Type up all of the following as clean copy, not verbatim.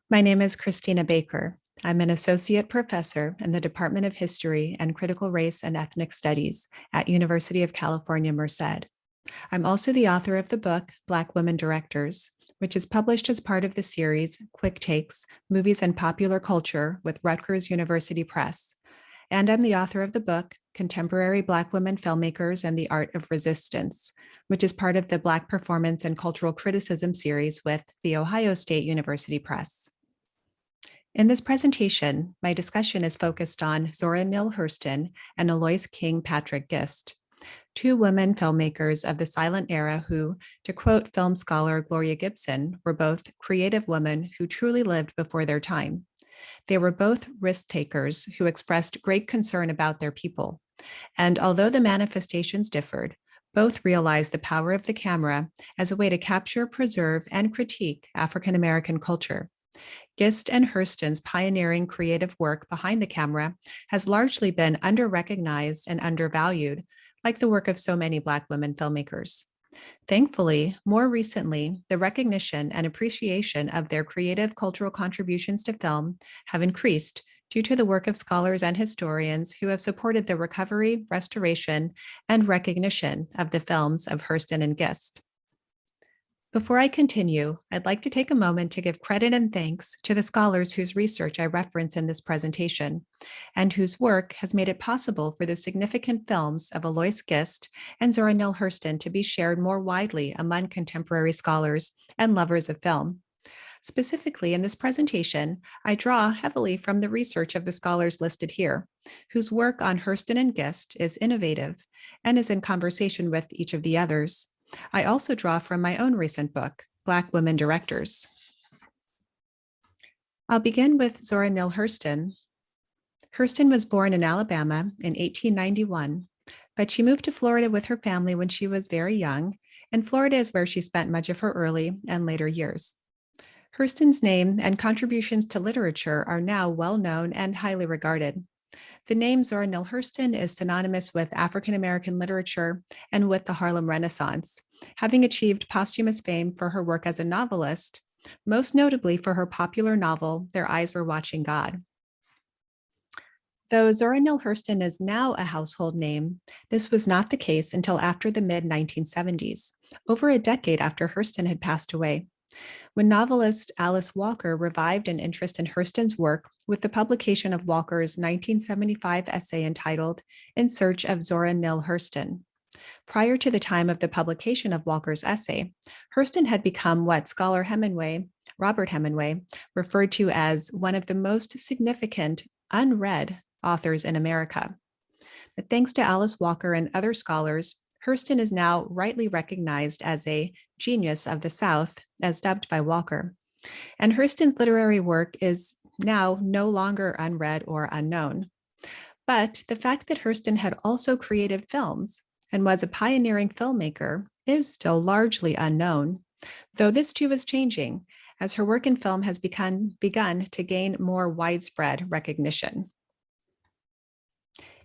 My name is Christina Baker. I'm an associate professor in the Department of History and Critical Race and Ethnic Studies at University of California, Merced. I'm also the author of the book, Black Women Directors, which is published as part of the series Quick Takes, Movies and Popular Culture with Rutgers University Press. And I'm the author of the book, Contemporary Black Women Filmmakers and the Art of Resistance, which is part of the Black Performance and Cultural Criticism series with the Ohio State University Press. In this presentation, my discussion is focused on Zora Neale Hurston and Alois King Patrick Gist, two women filmmakers of the silent era who, to quote film scholar Gloria Gibson, were both creative women who truly lived before their time. They were both risk takers who expressed great concern about their people. And although the manifestations differed, both realized the power of the camera as a way to capture, preserve, and critique African American culture. Gist and Hurston's pioneering creative work behind the camera has largely been under-recognized and undervalued, like the work of so many Black women filmmakers. Thankfully, more recently, the recognition and appreciation of their creative cultural contributions to film have increased due to the work of scholars and historians who have supported the recovery, restoration, and recognition of the films of Hurston and Gist. Before I continue, I'd like to take a moment to give credit and thanks to the scholars whose research I reference in this presentation, and whose work has made it possible for the significant films of Alois Gist and Zora Neale Hurston to be shared more widely among contemporary scholars and lovers of film. Specifically, in this presentation, I draw heavily from the research of the scholars listed here, whose work on Hurston and Gist is innovative and is in conversation with each of the others. I also draw from my own recent book, Black Women Directors. I'll begin with Zora Neale Hurston. Hurston was born in Alabama in 1891, but she moved to Florida with her family when she was very young, and Florida is where she spent much of her early and later years. Hurston's name and contributions to literature are now well known and highly regarded. The name Zora Neale Hurston is synonymous with African American literature and with the Harlem Renaissance, having achieved posthumous fame for her work as a novelist, most notably for her popular novel, Their Eyes Were Watching God. Though Zora Neale Hurston is now a household name, this was not the case until after the mid-1970s, over a decade after Hurston had passed away, when novelist Alice Walker revived an interest in Hurston's work with the publication of Walker's 1975 essay entitled In Search of Zora Neale Hurston. Prior to the time of the publication of Walker's essay, Hurston had become what scholar Robert Hemingway, referred to as one of the most significant unread authors in America. But thanks to Alice Walker and other scholars, Hurston is now rightly recognized as a genius of the South, as dubbed by Walker. And Hurston's literary work is now no longer unread or unknown. But the fact that Hurston had also created films and was a pioneering filmmaker is still largely unknown, though this too is changing as her work in film has begun to gain more widespread recognition.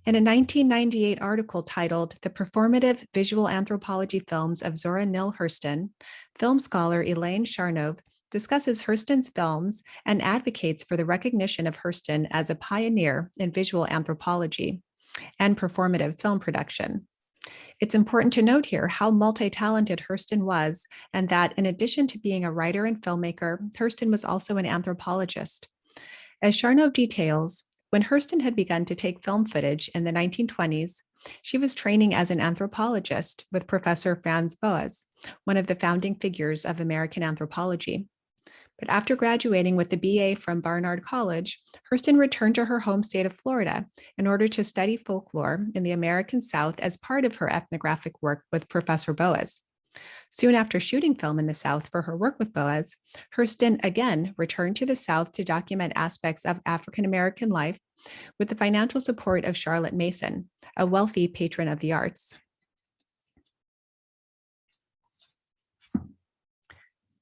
In a 1998 article titled The Performative Visual Anthropology Films of Zora Neale Hurston, film scholar Elaine Charnov discusses Hurston's films and advocates for the recognition of Hurston as a pioneer in visual anthropology and performative film production. It's important to note here how multi-talented Hurston was, and that in addition to being a writer and filmmaker, Hurston was also an anthropologist. As Charnov details, when Hurston had begun to take film footage in the 1920s, she was training as an anthropologist with Professor Franz Boas, one of the founding figures of American anthropology. But after graduating with the BA from Barnard College, Hurston returned to her home state of Florida in order to study folklore in the American South as part of her ethnographic work with Professor Boas. Soon after shooting film in the South for her work with Boas, Hurston again returned to the South to document aspects of African American life with the financial support of Charlotte Mason, a wealthy patron of the arts.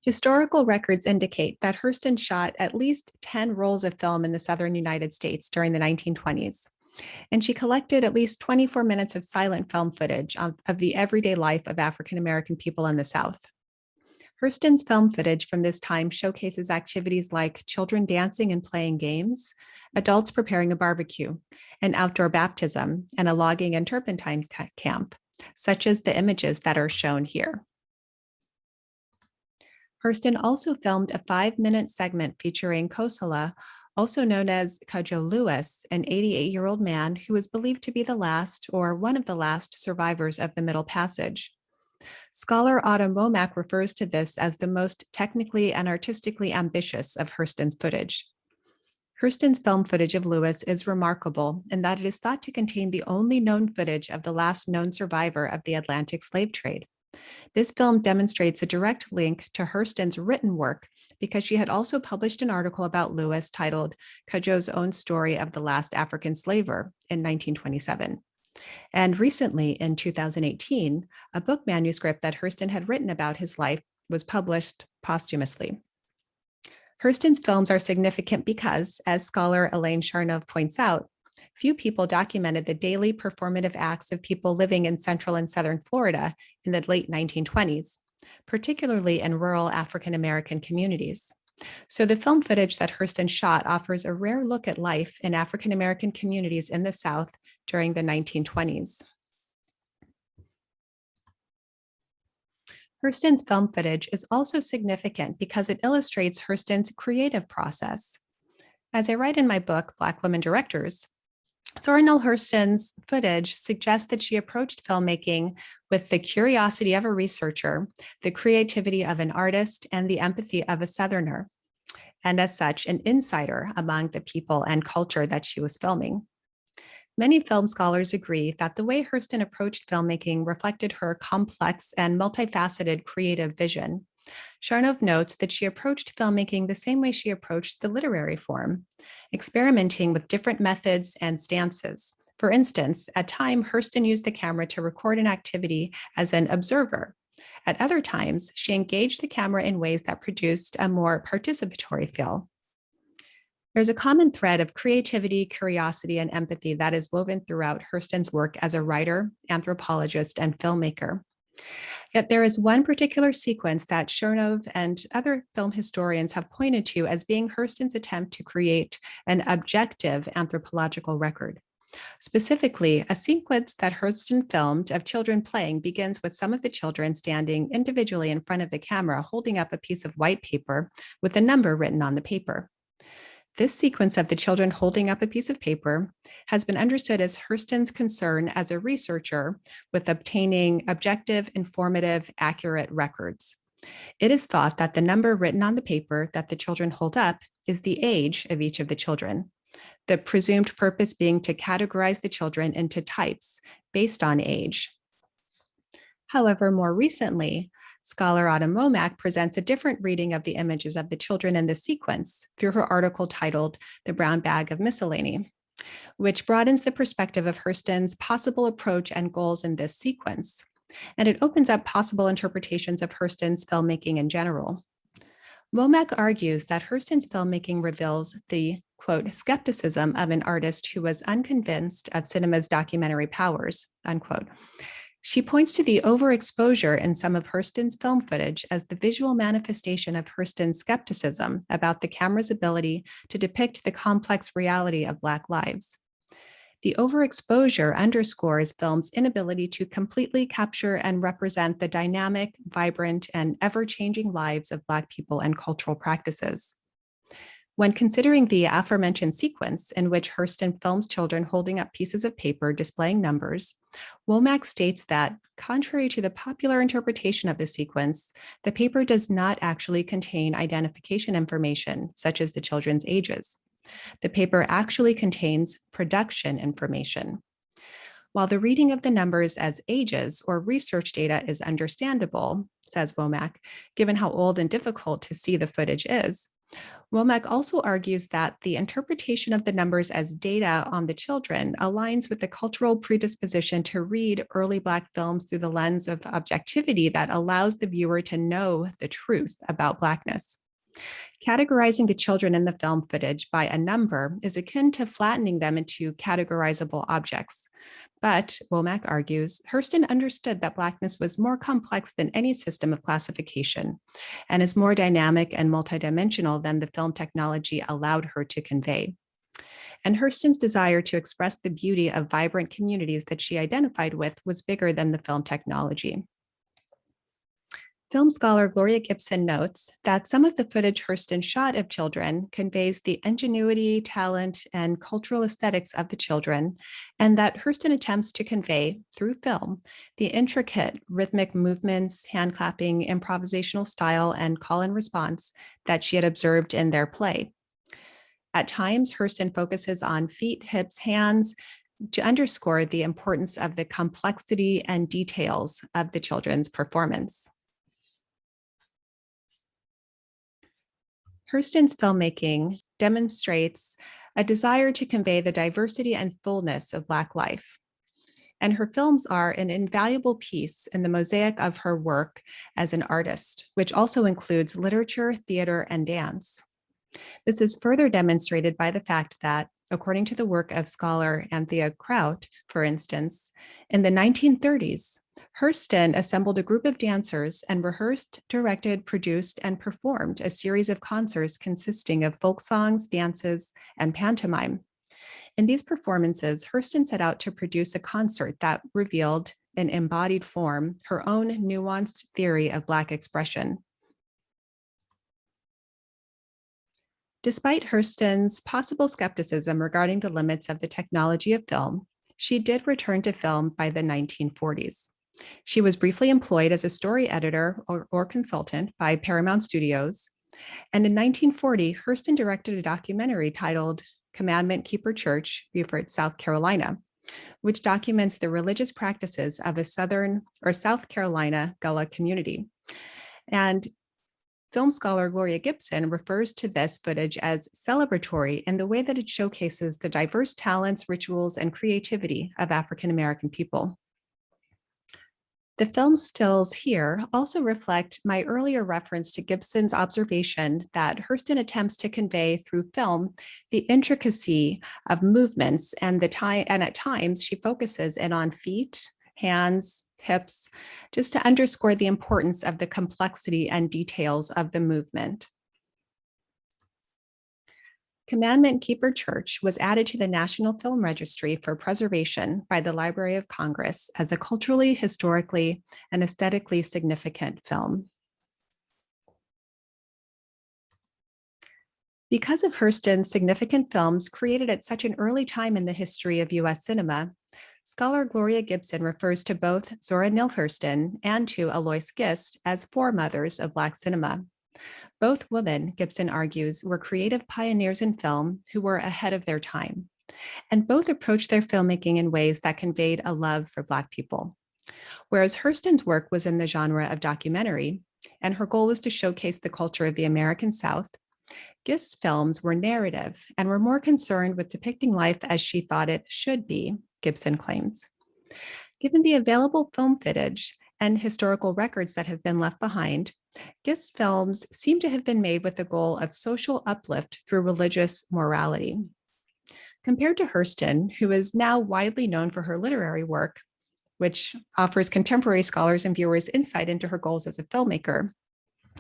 Historical records indicate that Hurston shot at least 10 rolls of film in the southern United States during the 1920s, and she collected at least 24 minutes of silent film footage of the everyday life of African American people in the South. Hurston's film footage from this time showcases activities like children dancing and playing games, adults preparing a barbecue, an outdoor baptism, and a logging and turpentine camp, such as the images that are shown here. Hurston also filmed a 5-minute segment featuring Kosala, also known as Cudjoe Lewis, an 88-year-old man who is believed to be the last or one of the last survivors of the Middle Passage. Scholar Autumn Womack refers to this as the most technically and artistically ambitious of Hurston's footage. Hurston's film footage of Lewis is remarkable in that it is thought to contain the only known footage of the last known survivor of the Atlantic slave trade. This film demonstrates a direct link to Hurston's written work because she had also published an article about Lewis titled Cudjoe's Own Story of the Last African Slaver in 1927. And recently, in 2018, a book manuscript that Hurston had written about his life was published posthumously. Hurston's films are significant because, as scholar Elaine Charnow points out, few people documented the daily performative acts of people living in central and southern Florida in the late 1920s, particularly in rural African American communities. So the film footage that Hurston shot offers a rare look at life in African American communities in the South during the 1920s. Hurston's film footage is also significant because it illustrates Hurston's creative process. As I write in my book, Black Women Directors, Zora Neale Hurston's footage suggests that she approached filmmaking with the curiosity of a researcher, the creativity of an artist, and the empathy of a Southerner, and as such, an insider among the people and culture that she was filming. Many film scholars agree that the way Hurston approached filmmaking reflected her complex and multifaceted creative vision. Charnow notes that she approached filmmaking the same way she approached the literary form, experimenting with different methods and stances. For instance, at times, Hurston used the camera to record an activity as an observer. At other times, she engaged the camera in ways that produced a more participatory feel. There's a common thread of creativity, curiosity, and empathy that is woven throughout Hurston's work as a writer, anthropologist, and filmmaker. Yet there is one particular sequence that Charnow and other film historians have pointed to as being Hurston's attempt to create an objective anthropological record. Specifically, a sequence that Hurston filmed of children playing begins with some of the children standing individually in front of the camera, holding up a piece of white paper with a number written on the paper. This sequence of the children holding up a piece of paper has been understood as Hurston's concern as a researcher with obtaining objective, informative, accurate records. It is thought that the number written on the paper that the children hold up is the age of each of the children, the presumed purpose being to categorize the children into types based on age. However, more recently, scholar Autumn Womack presents a different reading of the images of the children in the sequence through her article titled The Brown Bag of Miscellany, which broadens the perspective of Hurston's possible approach and goals in this sequence. And it opens up possible interpretations of Hurston's filmmaking in general. Womack argues that Hurston's filmmaking reveals the, quote, skepticism of an artist who was unconvinced of cinema's documentary powers, unquote. She points to the overexposure in some of Hurston's film footage as the visual manifestation of Hurston's skepticism about the camera's ability to depict the complex reality of Black lives. The overexposure underscores film's inability to completely capture and represent the dynamic, vibrant, and ever-changing lives of Black people and cultural practices. When considering the aforementioned sequence in which Hurston films children holding up pieces of paper displaying numbers, Womack states that, contrary to the popular interpretation of the sequence, the paper does not actually contain identification information, such as the children's ages. The paper actually contains production information. While the reading of the numbers as ages or research data is understandable, says Womack, given how old and difficult to see the footage is, Womack also argues that the interpretation of the numbers as data on the children aligns with the cultural predisposition to read early Black films through the lens of objectivity that allows the viewer to know the truth about Blackness. Categorizing the children in the film footage by a number is akin to flattening them into categorizable objects. But, Womack argues, Hurston understood that Blackness was more complex than any system of classification and is more dynamic and multidimensional than the film technology allowed her to convey. And Hurston's desire to express the beauty of vibrant communities that she identified with was bigger than the film technology. Film scholar Gloria Gibson notes that some of the footage Hurston shot of children conveys the ingenuity, talent, and cultural aesthetics of the children, and that Hurston attempts to convey, through film, the intricate rhythmic movements, hand clapping, improvisational style, and call and response that she had observed in their play. At times, Hurston focuses on feet, hips, hands, to underscore the importance of the complexity and details of the children's performance. Hurston's filmmaking demonstrates a desire to convey the diversity and fullness of Black life. And her films are an invaluable piece in the mosaic of her work as an artist, which also includes literature, theater, and dance. This is further demonstrated by the fact that, according to the work of scholar Anthea Kraut, for instance, in the 1930s, Hurston assembled a group of dancers and rehearsed, directed, produced, and performed a series of concerts consisting of folk songs, dances, and pantomime. In these performances, Hurston set out to produce a concert that revealed, in embodied form, her own nuanced theory of Black expression. Despite Hurston's possible skepticism regarding the limits of the technology of film, she did return to film by the 1940s. She was briefly employed as a story editor or consultant by Paramount Studios, and in 1940, Hurston directed a documentary titled Commandment Keeper Church, Beaufort, South Carolina, which documents the religious practices of a South Carolina Gullah community. And film scholar Gloria Gibson refers to this footage as celebratory in the way that it showcases the diverse talents, rituals, and creativity of African American people. The film stills here also reflect my earlier reference to Gibson's observation that Hurston attempts to convey through film the intricacy of movements and at times she focuses in on feet, hands, hips, just to underscore the importance of the complexity and details of the movement. Commandment Keeper Church was added to the National Film Registry for preservation by the Library of Congress as a culturally, historically, and aesthetically significant film. Because of Hurston's significant films created at such an early time in the history of US cinema, scholar Gloria Gibson refers to both Zora Neale Hurston and to Alois Gist as foremothers of Black cinema. Both women, Gibson argues, were creative pioneers in film who were ahead of their time, and both approached their filmmaking in ways that conveyed a love for Black people. Whereas Hurston's work was in the genre of documentary, and her goal was to showcase the culture of the American South, Gist's films were narrative and were more concerned with depicting life as she thought it should be, Gibson claims. Given the available film footage and historical records that have been left behind, Gist's films seem to have been made with the goal of social uplift through religious morality. Compared to Hurston, who is now widely known for her literary work, which offers contemporary scholars and viewers insight into her goals as a filmmaker,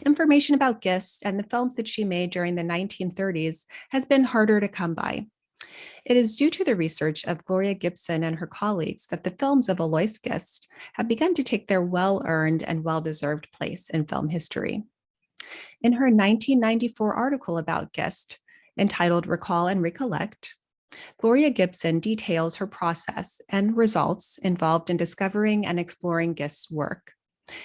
information about Gist and the films that she made during the 1930s has been harder to come by. It is due to the research of Gloria Gibson and her colleagues that the films of Alois Gist have begun to take their well-earned and well-deserved place in film history. In her 1994 article about Gist, entitled Recall and Recollect, Gloria Gibson details her process and results involved in discovering and exploring Gist's work.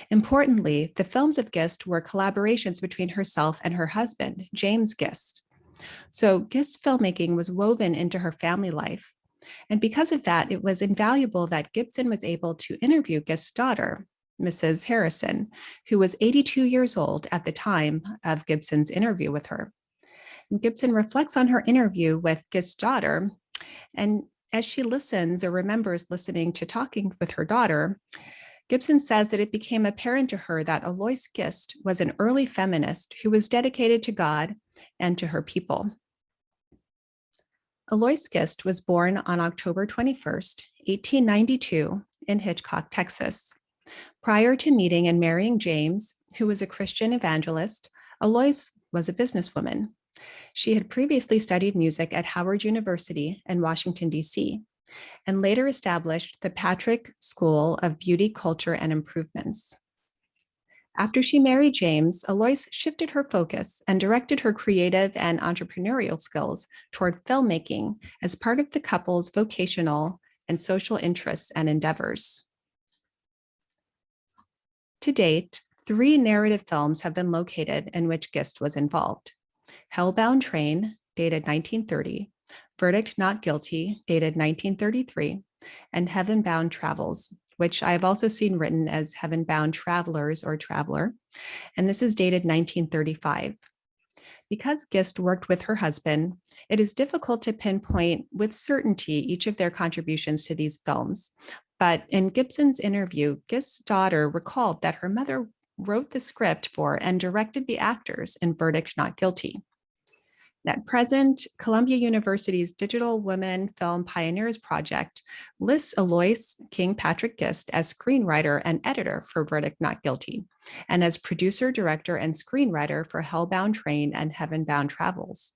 Importantly, the films of Gist were collaborations between herself and her husband, James Gist. So Gist's filmmaking was woven into her family life. And because of that, it was invaluable that Gibson was able to interview Gist's daughter, Mrs. Harrison, who was 82 years old at the time of Gibson's interview with her. And Gibson reflects on her interview with Gist's daughter, and as she listens or remembers listening to talking with her daughter, Gibson says that it became apparent to her that Alois Gist was an early feminist who was dedicated to God and to her people. Alois Gist was born on October 21st, 1892, in Hitchcock, Texas. Prior to meeting and marrying James, who was a Christian evangelist, Alois was a businesswoman. She had previously studied music at Howard University in Washington, D.C., and later established the Patrick School of Beauty, Culture, and Improvements. After she married James, Alois shifted her focus and directed her creative and entrepreneurial skills toward filmmaking as part of the couple's vocational and social interests and endeavors. To date, 3 narrative films have been located in which Gist was involved: Hellbound Train, dated 1930, Verdict Not Guilty, dated 1933, and Heaven-Bound Travels, which I have also seen written as Heaven-Bound Travelers or Traveler, and this is dated 1935. Because Gist worked with her husband, it is difficult to pinpoint with certainty each of their contributions to these films. But in Gibson's interview, Gist's daughter recalled that her mother wrote the script for and directed the actors in Verdict Not Guilty. At present, Columbia University's Digital Women Film Pioneers Project lists Alois King Patrick Gist as screenwriter and editor for Verdict Not Guilty, and as producer, director, and screenwriter for Hellbound Train and Heaven-Bound Travels.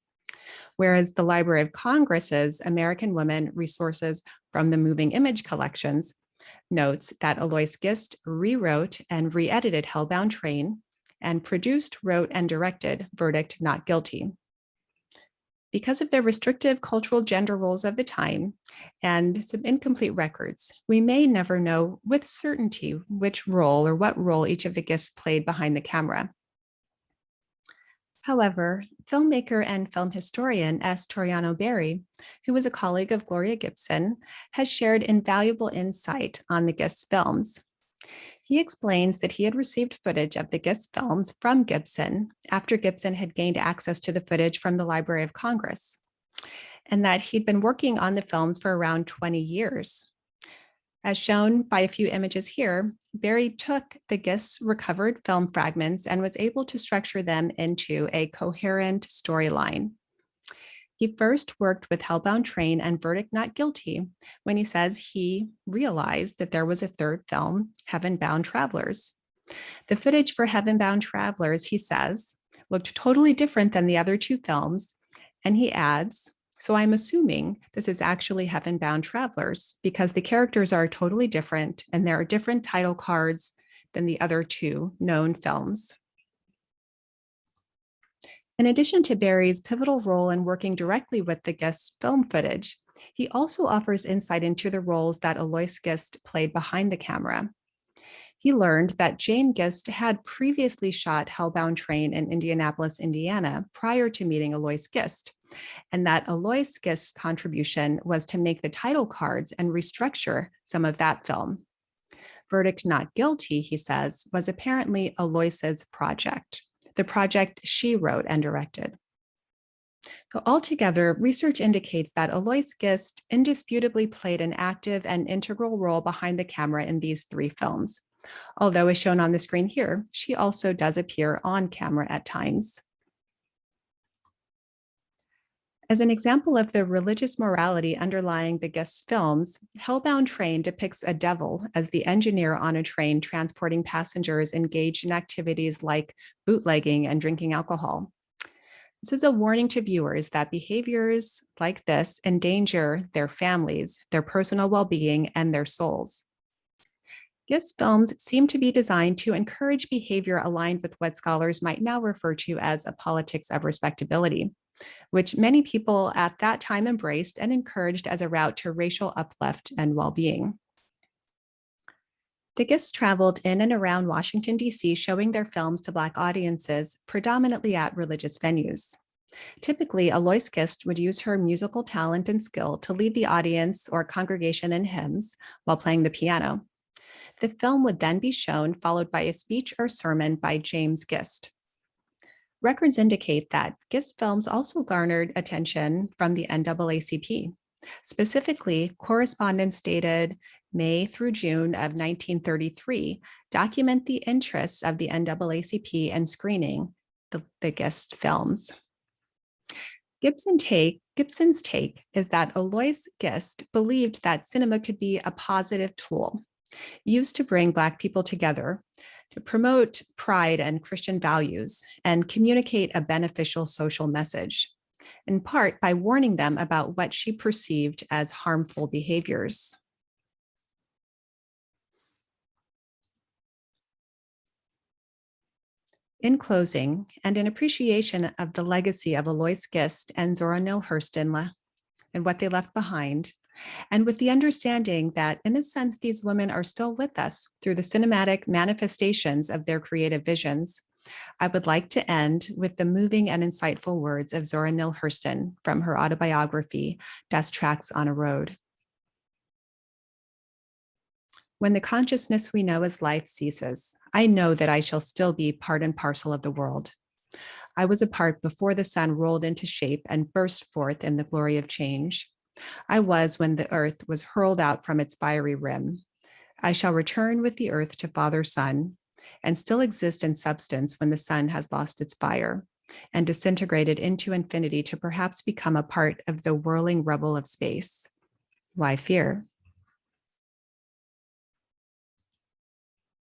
Whereas the Library of Congress's American Women Resources from the Moving Image Collections notes that Alois Gist rewrote and re-edited Hellbound Train and produced, wrote, and directed Verdict Not Guilty. Because of the restrictive cultural gender roles of the time and some incomplete records, we may never know with certainty which role or what role each of the Gists played behind the camera. However, filmmaker and film historian S. Toriano Berry, who was a colleague of Gloria Gibson, has shared invaluable insight on the Gist films. He explains that he had received footage of the Gist films from Gibson after Gibson had gained access to the footage from the Library of Congress, and that he'd been working on the films for around 20 years. As shown by a few images here, Berry took the Gist's recovered film fragments and was able to structure them into a coherent storyline. He first worked with Hellbound Train and Verdict Not Guilty when he says he realized that there was a third film, Heaven-Bound Travelers. The footage for Heaven-Bound Travelers, he says, looked totally different than the other 2 films, and he adds, "So I'm assuming this is actually Heaven-Bound Travelers because the characters are totally different and there are different title cards than the other 2 known films." In addition to Berry's pivotal role in working directly with the Gist film footage, he also offers insight into the roles that Alois Gist played behind the camera. He learned that Jane Gist had previously shot Hellbound Train in Indianapolis, Indiana, prior to meeting Alois Gist, and that Alois Gist's contribution was to make the title cards and restructure some of that film. Verdict Not Guilty, he says, was apparently Alois's project, the project she wrote and directed. So altogether, research indicates that Alois Gist indisputably played an active and integral role behind the camera in these 3 films. Although, as shown on the screen here, she also does appear on camera at times. As an example of the religious morality underlying the Gist films, Hellbound Train depicts a devil as the engineer on a train transporting passengers engaged in activities like bootlegging and drinking alcohol. This is a warning to viewers that behaviors like this endanger their families, their personal well-being, and their souls. Gist films seem to be designed to encourage behavior aligned with what scholars might now refer to as a politics of respectability, which many people at that time embraced and encouraged as a route to racial uplift and well-being. The Gists traveled in and around Washington, D.C., showing their films to Black audiences, predominantly at religious venues. Typically, Alois Gist would use her musical talent and skill to lead the audience or congregation in hymns while playing the piano. The film would then be shown, followed by a speech or sermon by James Gist. Records indicate that Gist films also garnered attention from the NAACP. Specifically, correspondence dated May through June of 1933 document the interests of the NAACP in screening the Gist films. Gibson's take is that Alois Gist believed that cinema could be a positive tool used to bring Black people together, to promote pride and Christian values, and communicate a beneficial social message, in part by warning them about what she perceived as harmful behaviors. In closing, and in appreciation of the legacy of Alois Gist and Zora Neale Hurston and what they left behind, and with the understanding that, in a sense, these women are still with us through the cinematic manifestations of their creative visions, I would like to end with the moving and insightful words of Zora Neale Hurston from her autobiography, Dust Tracks on a Road. When the consciousness we know as life ceases, I know that I shall still be part and parcel of the world. I was a part before the sun rolled into shape and burst forth in the glory of change. I was when the earth was hurled out from its fiery rim. I shall return with the earth to Father Sun, and still exist in substance when the sun has lost its fire and disintegrated into infinity to perhaps become a part of the whirling rubble of space. Why fear?